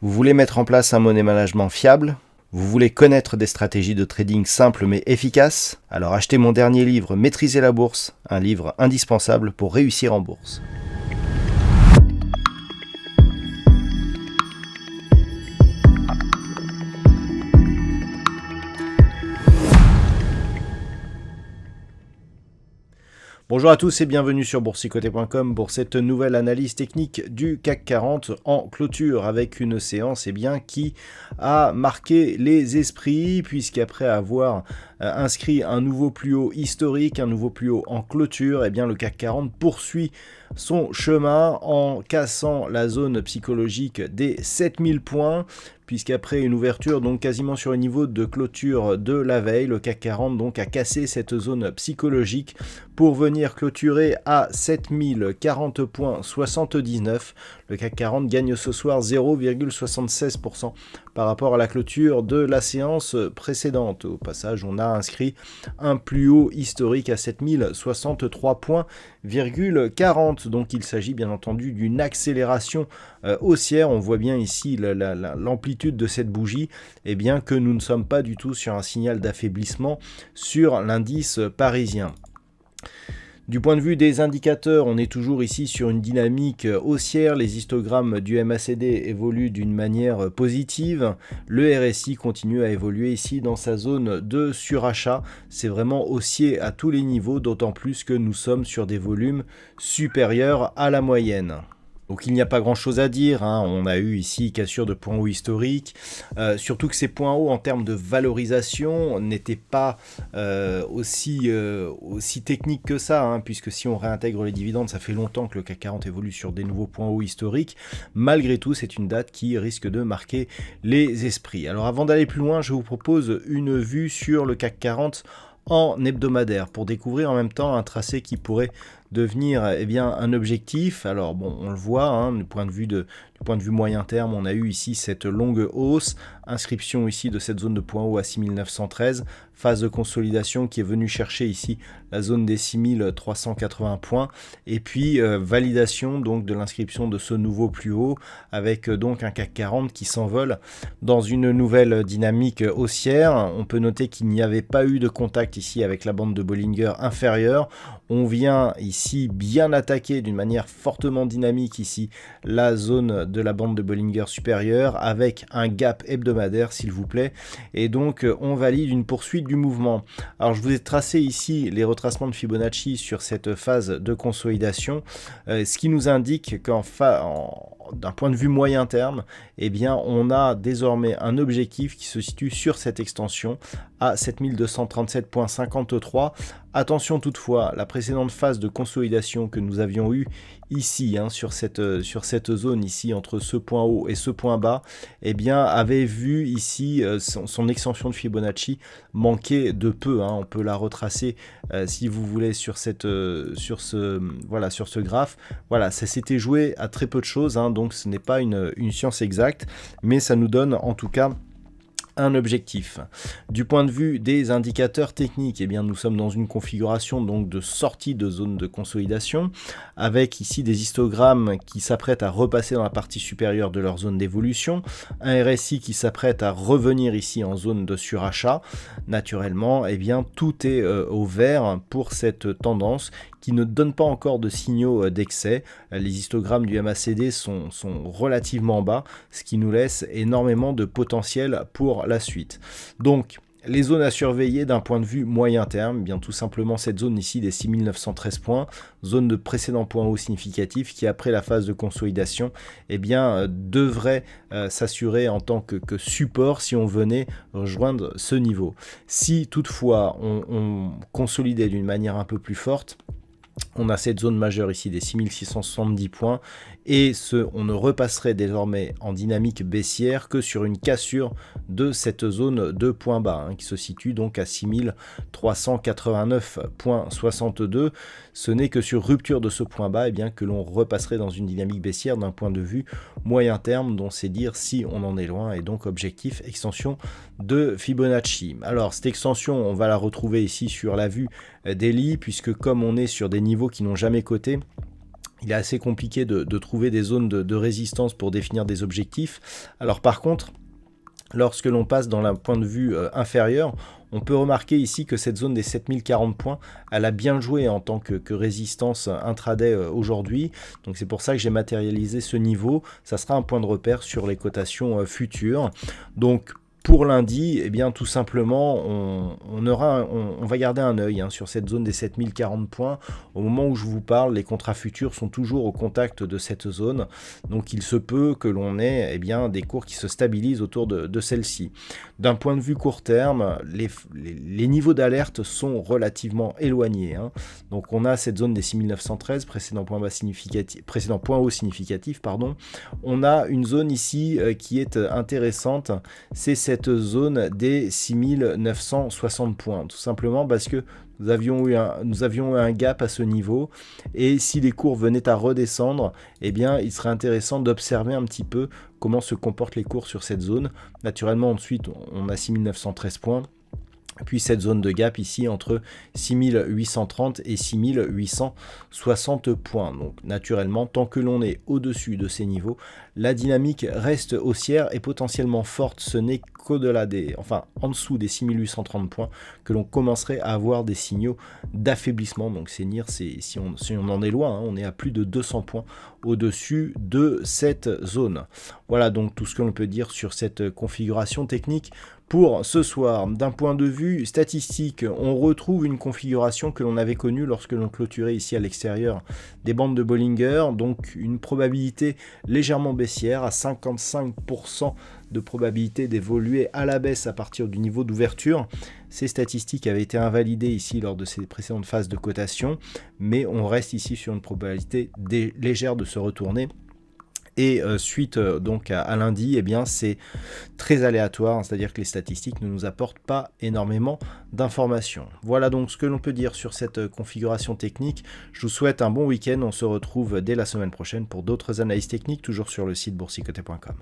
Vous voulez mettre en place un money management fiable? Vous voulez connaître des stratégies de trading simples mais efficaces? Alors achetez mon dernier livre Maîtriser la bourse, un livre indispensable pour réussir en bourse. Bonjour à tous et bienvenue sur boursicoté.com pour cette nouvelle analyse technique du CAC 40 en clôture avec une séance qui a marqué les esprits puisqu'après avoir inscrit un nouveau plus haut historique, un nouveau plus haut en clôture, le CAC 40 poursuit son chemin en cassant la zone psychologique des 7000 points, puisqu'après une ouverture donc quasiment sur le niveau de clôture de la veille, le CAC 40 donc a cassé cette zone psychologique pour venir clôturer à 7040 points 79. Le CAC 40 gagne ce soir 0,76% par rapport à la clôture de la séance précédente. Au passage, on a inscrit un plus haut historique à 7063 points, 40. Donc il s'agit bien entendu d'une accélération haussière. On voit bien ici l'amplitude de cette bougie, que nous ne sommes pas du tout sur un signal d'affaiblissement sur l'indice parisien. Du point de vue des indicateurs, on est toujours ici sur une dynamique haussière. Les histogrammes du MACD évoluent d'une manière positive. Le RSI continue à évoluer ici dans sa zone de surachat. C'est vraiment haussier à tous les niveaux, d'autant plus que nous sommes sur des volumes supérieurs à la moyenne. Donc il n'y a pas grand chose à dire, on a eu ici cassure de points hauts historiques, surtout que ces points hauts en termes de valorisation n'étaient pas aussi techniques que ça, puisque si on réintègre les dividendes, ça fait longtemps que le CAC 40 évolue sur des nouveaux points hauts historiques. Malgré tout, c'est une date qui risque de marquer les esprits. Alors avant d'aller plus loin, je vous propose une vue sur le CAC 40 en hebdomadaire pour découvrir en même temps un tracé qui pourrait devenir un objectif. Alors bon, on le voit du point de vue moyen terme, on a eu ici cette longue hausse, inscription ici de cette zone de point haut à 6913, phase de consolidation qui est venue chercher ici la zone des 6380 points, et puis validation donc de l'inscription de ce nouveau plus haut avec donc un CAC 40 qui s'envole dans une nouvelle dynamique haussière. On peut noter qu'il n'y avait pas eu de contact ici avec la bande de Bollinger inférieure. On vient ici bien attaquer d'une manière fortement dynamique ici la zone de la bande de Bollinger supérieure avec un gap hebdomadaire s'il vous plaît, et donc on valide une poursuite du mouvement. Alors je vous ai tracé ici les retracements de Fibonacci sur cette phase de consolidation, ce qui nous indique d'un point de vue moyen terme, on a désormais un objectif qui se situe sur cette extension à 7237,53. Attention toutefois, la précédente phase de consolidation que nous avions eue ici, sur cette zone ici entre ce point haut et ce point bas, avait vu ici son extension de Fibonacci manquer de peu. On peut la retracer si vous voulez sur ce graphe. Voilà, ça s'était joué à très peu de choses, donc ce n'est pas une science exacte, mais ça nous donne en tout cas un objectif. Du point de vue des indicateurs techniques, nous sommes dans une configuration donc de sortie de zone de consolidation avec ici des histogrammes qui s'apprêtent à repasser dans la partie supérieure de leur zone d'évolution, un RSI qui s'apprête à revenir ici en zone de surachat. Naturellement, tout est au vert pour cette tendance qui ne donne pas encore de signaux d'excès. Les histogrammes du MACD sont relativement bas, ce qui nous laisse énormément de potentiel pour la suite. Donc, les zones à surveiller d'un point de vue moyen terme, tout simplement cette zone ici des 6913 points, zone de précédent point haut significatif qui après la phase de consolidation devrait s'assurer en tant que support si on venait rejoindre ce niveau. Si toutefois on consolidait d'une manière un peu plus forte, On a cette zone majeure ici des 6670 points et on ne repasserait désormais en dynamique baissière que sur une cassure de cette zone de points bas qui se situe donc à 6389,62. Ce n'est que sur rupture de ce point bas que l'on repasserait dans une dynamique baissière d'un point de vue moyen terme, dont c'est dire si on en est loin, et donc objectif extension de Fibonacci. Alors cette extension, on va la retrouver ici sur la vue daily, puisque comme on est sur des niveaux qui n'ont jamais coté, il est assez compliqué de trouver des zones de résistance pour définir des objectifs. Alors par contre, lorsque l'on passe dans un point de vue inférieur, on peut remarquer ici que cette zone des 7040 points, elle a bien joué en tant que résistance intraday aujourd'hui. Donc c'est pour ça que j'ai matérialisé ce niveau. Ça sera un point de repère sur les cotations futures. Donc pour lundi, tout simplement, on va garder un œil sur cette zone des 7040 points. Au moment où je vous parle, les contrats futurs sont toujours au contact de cette zone. Donc il se peut que l'on ait des cours qui se stabilisent autour de celle-ci. D'un point de vue court terme, les niveaux d'alerte sont relativement éloignés. Donc on a cette zone des 6913, précédent point haut significatif. On a une zone ici qui est intéressante, c'est cette zone des 6960 points, tout simplement parce que nous avions eu un gap à ce niveau, et si les cours venaient à redescendre, il serait intéressant d'observer un petit peu comment se comportent les cours sur cette zone. Naturellement, ensuite, on a 6913 points. Puis cette zone de gap ici entre 6830 et 6860 points. Donc naturellement, tant que l'on est au-dessus de ces niveaux, la dynamique reste haussière et potentiellement forte. Ce n'est qu'au-delà en dessous des 6830 points que l'on commencerait à avoir des signaux d'affaiblissement. Donc si on en est loin, on est à plus de 200 points au-dessus de cette zone. Voilà donc tout ce que l'on peut dire sur cette configuration technique. Pour ce soir, d'un point de vue statistique, on retrouve une configuration que l'on avait connue lorsque l'on clôturait ici à l'extérieur des bandes de Bollinger, donc une probabilité légèrement baissière à 55% de probabilité d'évoluer à la baisse à partir du niveau d'ouverture. Ces statistiques avaient été invalidées ici lors de ces précédentes phases de cotation, mais on reste ici sur une probabilité légère de se retourner. Et suite donc à lundi, c'est très aléatoire, c'est-à-dire que les statistiques ne nous apportent pas énormément d'informations. Voilà donc ce que l'on peut dire sur cette configuration technique. Je vous souhaite un bon week-end, on se retrouve dès la semaine prochaine pour d'autres analyses techniques, toujours sur le site boursicoté.com.